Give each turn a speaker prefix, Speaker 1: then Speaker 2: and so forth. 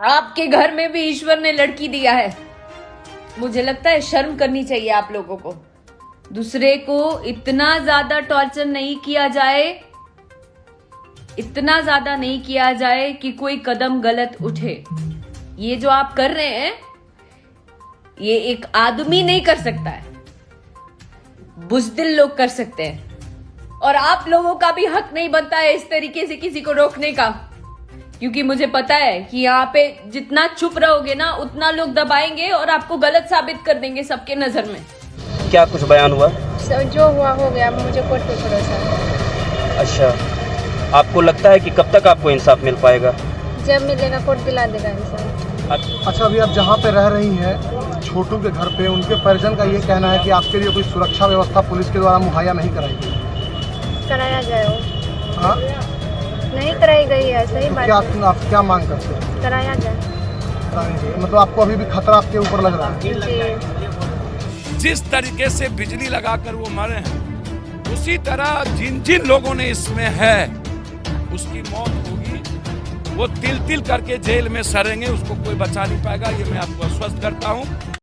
Speaker 1: आपके घर में भी ईश्वर ने लड़की दिया है। मुझे लगता है शर्म करनी चाहिए आप लोगों को। दूसरे को इतना ज्यादा टॉर्चर नहीं किया जाए, इतना ज्यादा नहीं किया जाए कि कोई कदम गलत उठे। ये जो आप कर रहे हैं ये एक आदमी नहीं कर सकता है, बुज़दिल लोग कर सकते हैं। और आप लोगों का भी हक नहीं बनता है इस तरीके से किसी को रोकने का, क्योंकि मुझे पता है कि यहाँ पे जितना चुप रहोगे ना उतना लोग दबाएंगे और आपको गलत साबित कर देंगे सबके नजर में।
Speaker 2: क्या कुछ बयान हुआ?
Speaker 3: जो हुआ हो गया, मुझे कोर्ट पे भरोसा है।
Speaker 2: अच्छा, आपको लगता है कि कब तक आपको इंसाफ मिल पाएगा?
Speaker 3: जब मिलेगा कोर्ट दिला देगा इंसान।
Speaker 4: अच्छा, अभी आप जहाँ पे रह रही हैं छोटू के घर पे, उनके परिजन का ये कहना है कि आपके लिए कोई सुरक्षा व्यवस्था पुलिस के द्वारा मुहैया नहीं कराई गई।
Speaker 3: कराया जाए वो।
Speaker 4: हाँ,
Speaker 3: नहीं कराई गई है, सही बात है।
Speaker 4: आप क्या मांग करते हैं?
Speaker 3: कराया जाए।
Speaker 4: मतलब आपको अभी भी खतरा आपके ऊपर लग रहा है?
Speaker 3: जी।
Speaker 5: जिस तरीके से बिजली लगाकर वो मरे हैं, उसी तरह जिन जिन लोगों ने इसमें है उसकी मौत होगी। वो तिल तिल करके जेल में सड़ेंगे, उसको कोई बचा नहीं पाएगा, ये मैं आपको आश्वस्त करता हूँ।